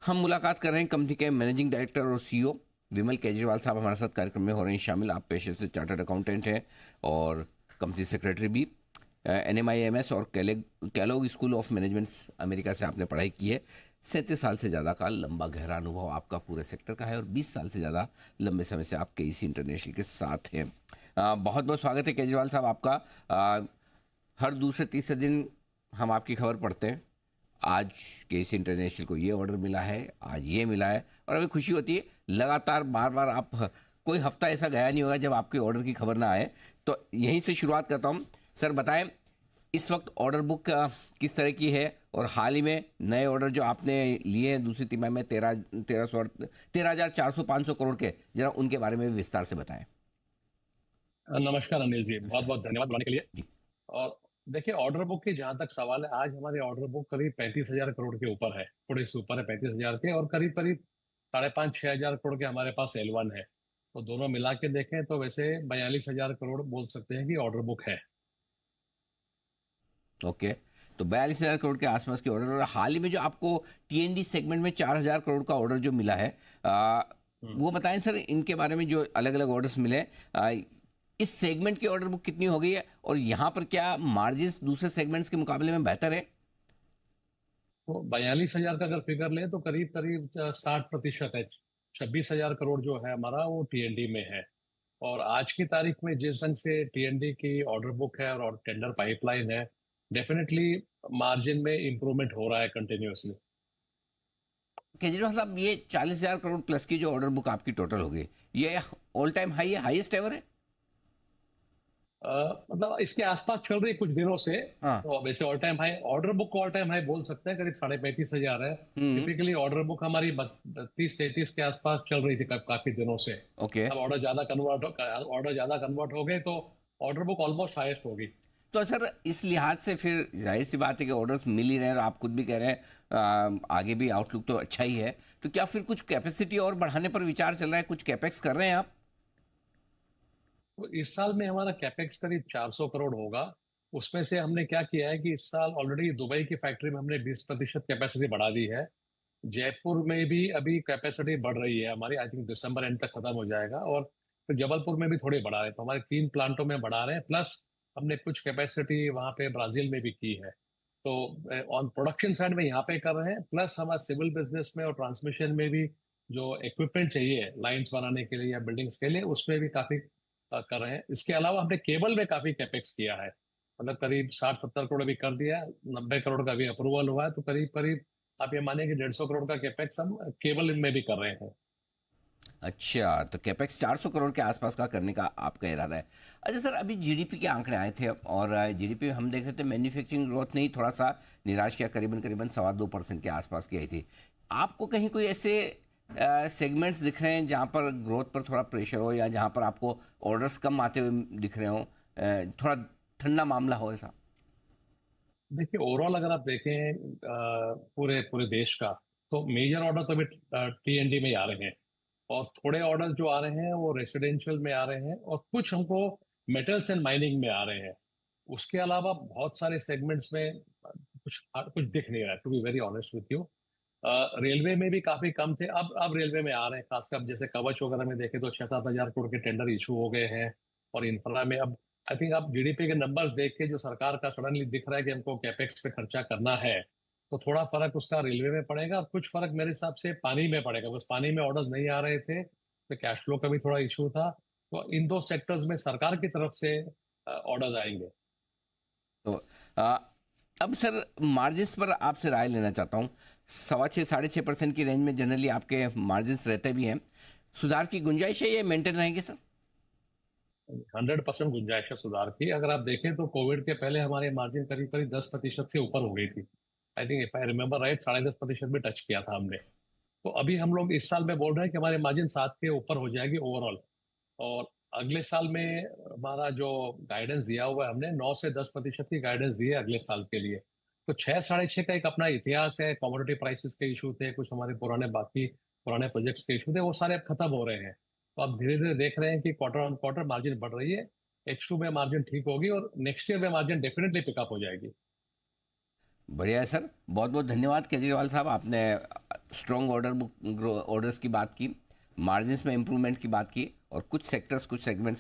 हम मुलाकात कर रहे हैं कंपनी के मैनेजिंग डायरेक्टर और सीईओ विमल केजरीवाल साहब हमारे साथ कार्यक्रम में हो रहे हैं शामिल। आप पेशे से चार्टर्ड अकाउंटेंट हैं और कंपनी सेक्रेटरी भी। NMIMS और कैलोग स्कूल ऑफ मैनेजमेंट अमेरिका से आपने पढ़ाई की है। 37 साल से ज़्यादा का लंबा गहरा अनुभव आपका पूरे सेक्टर का है और 20 साल से ज़्यादा लंबे समय से आप KEC इंटरनेशनल के साथ हैं। बहुत बहुत स्वागत है केजरीवाल साहब आपका। हर दूसरे तीसरे दिन हम आपकी खबर पढ़ते हैं। आज KEC इंटरनेशनल को ये ऑर्डर मिला है, आज ये मिला है और हमें खुशी होती है। लगातार बार बार आप कोई हफ्ता ऐसा गया नहीं होगा जब आपके ऑर्डर की खबर ना आए। तो यहीं से शुरुआत करता हूँ। सर बताएं, इस वक्त ऑर्डर बुक किस तरह की है और हाल ही में नए ऑर्डर जो आपने लिए हैं दूसरी तिमाही में 13,400-500 करोड़ के, जरा उनके बारे में विस्तार से बताएं। नमस्कार अनिल जी, बहुत नमस्कार बहुत धन्यवाद बुलाने के लिए। जी। और देखिए, ऑर्डर बुक की जहां तक सवाल है, आज हमारी ऑर्डर बुक करीब 35,000 करोड़ के ऊपर है, थोड़े से ऊपर है 35,000 के, और करीब करीब 5,500-6,000 करोड़ के हमारे पास L1 है। तो दोनों मिला के देखें तो वैसे 42,000 करोड़ बोल सकते हैं कि ऑर्डर बुक है। ओके, तो 42,000 करोड़ के आसपास के ऑर्डर और हाल ही में जो आपको TND सेगमेंट में 4,000 करोड़ का ऑर्डर जो मिला है, हम्म। वो बताएं सर, इनके बारे में जो अलग अलग ऑर्डर्स मिले, इस सेगमेंट की ऑर्डर बुक कितनी हो गई है और यहाँ पर क्या मार्जिन दूसरे सेगमेंट्स के मुकाबले में बेहतर है? तो 42,000 का अगर फिगर लें तो करीब करीब 60% है। 26,000 करोड़ जो है हमारा, वो TND में है। और आज की तारीख में जिस ढंग से TND की ऑर्डर बुक है और टेंडर पाइपलाइन है, डेफिनेटली मार्जिन में इंप्रूवमेंट हो रहा है कंटिन्यूअसली। केजरीवाल साहब, ये 40,000 करोड़ प्लस की जो ऑर्डर बुक आपकी टोटल हो गई, ये ऑल टाइम हाई है, हाईएस्ट एवर है? मतलब इसके आसपास चल रही है कुछ दिनों से। हाँ। तो वैसे all time high, order book को ऑल टाइम हाई बोल सकते हैं, करीब 35,500 है। हम्म। टिपिकली ऑर्डर बुक हमारी 32-33 के आसपास चल रही थी काफी दिनों से। ओके। अब ऑर्डर ज्यादा कन्वर्ट हो गए तो ऑर्डर बुक ऑलमोस्ट हाईएस्ट होगी। तो सर इस लिहाज से फिर जाहिर सी बात है कि ऑर्डर्स मिल ही रहे हैं और आप खुद भी कह रहे हैं आगे भी आउटलुक तो अच्छा ही है। तो क्या फिर कुछ कैपेसिटी और बढ़ाने पर विचार चल रहा है, कुछ कैपेक्स कर रहे हैं आप? तो इस साल में हमारा कैपेक्स करीब 400 करोड़ होगा। उसमें से हमने क्या किया है कि इस साल ऑलरेडी दुबई की फैक्ट्री में हमने 20% कैपेसिटी बढ़ा दी है। जयपुर में भी अभी कैपेसिटी बढ़ रही है हमारी, आई थिंक दिसंबर एंड तक खत्म हो जाएगा। और फिर जबलपुर में भी थोड़ी बढ़ा रहे हैं, तो हमारे 3 प्लांटों में बढ़ा रहे हैं। प्लस हमने कुछ कैपेसिटी वहाँ पे ब्राजील में भी की है। तो ऑन प्रोडक्शन साइड में यहाँ पे कर रहे हैं, प्लस हमारा सिविल बिजनेस में और ट्रांसमिशन में भी जो इक्विपमेंट चाहिए लाइंस बनाने के लिए या बिल्डिंग्स के लिए, उसमें भी काफी कर रहे हैं। इसके अलावा हमने केबल में काफी कैपेक्स किया है, मतलब करीब 60-70 करोड़ अभी कर दिया है, 90 करोड़ का भी अप्रूवल हुआ है। तो करीब करीब आप ये मानिए कि 150 करोड़ का कैपेक्स हम केबल में भी कर रहे हैं। अच्छा, तो कैपेक्स 400 करोड़ के आसपास का करने का आपका इरादा है। अच्छा सर, अभी जीडीपी के आंकड़े आए थे और जीडीपी हम देख रहे थे, मैन्युफैक्चरिंग ग्रोथ ने ही थोड़ा सा निराश किया, करीबन करीबन 2.25% के आसपास की आई थी। आपको कहीं कोई ऐसे सेगमेंट्स दिख रहे हैं जहाँ पर ग्रोथ पर थोड़ा प्रेशर हो या जहाँ पर आपको ऑर्डर्स कम आते हुए दिख रहे हो, थोड़ा ठंडा मामला हो ऐसा? देखिए, ओवरऑल अगर आप देखें पूरे पूरे देश का, तो मेजर ऑर्डर तो अभी TND में ही आ रहे हैं। और थोड़े ऑर्डर्स जो आ रहे हैं वो रेसिडेंशियल में आ रहे हैं, और कुछ हमको मेटल्स एंड माइनिंग में आ रहे हैं। उसके अलावा बहुत सारे सेगमेंट्स में कुछ कुछ दिख नहीं रहा है, to be very honest with you. Railway में भी काफी कम थे, अब रेलवे में आ रहे हैं। खासकर अब जैसे कवच वगैरह में देखें तो 6-7 हजार करोड़ के टेंडर इशू हो गए हैं। और इंफ्रा में अब आई थिंक आप GDP के नंबर्स देख के जो सरकार का सडनली दिख रहा है कि हमको कैपेक्स पे खर्चा करना है, तो थोड़ा फर्क उसका रेलवे में पड़ेगा, और कुछ फर्क मेरे हिसाब से पानी में पड़ेगा। बस पानी में ऑर्डर्स नहीं आ रहे थे, तो कैश फ्लो का भी थोड़ा इशू था। तो इन दो सेक्टर्स में सरकार की तरफ से ऑर्डर्स आएंगे। तो आ, अब सर मार्जिन्स पर आपसे राय लेना चाहता हूँ। 6.25-6.5% की रेंज में जनरली आपके मार्जिन्स रहते भी हैं। सुधार की गुंजाइश है, ये मेंटेन रहेंगे सर? 100% गुंजाइश है सुधार की। अगर आप देखें तो कोविड के पहले हमारे मार्जिन करीब करीब 10% से ऊपर हो गई थी। I think if I remember right, 10.5% भी टच किया था हमने। तो अभी हम लोग इस साल में बोल रहे हैं कि हमारे मार्जिन 7 के ऊपर हो जाएगी ओवरऑल। और अगले साल में हमारा जो गाइडेंस दिया हुआ है, हमने 9 से 10% की गाइडेंस दी है अगले साल के लिए। तो 6-6.5 का एक अपना इतिहास है। कमोडिटी प्राइसेस के इशू थे, कुछ हमारे पुराने प्रोजेक्ट्स के इशू थे, वो सारे अब खत्म हो रहे हैं। तो आप धीरे धीरे देख रहे हैं कि क्वार्टर ऑन क्वार्टर मार्जिन बढ़ रही है। H2 में मार्जिन ठीक होगी और नेक्स्ट ईयर में मार्जिन डेफिनेटली पिकअप हो जाएगी। बढ़िया है सर, बहुत बहुत धन्यवाद केजरीवाल साहब, आपने स्ट्रॉन्ग ऑर्डर बुक ऑर्डर्स की बात की, मार्जिन्स में इम्प्रूवमेंट की बात की, और कुछ सेक्टर्स कुछ सेगमेंट्स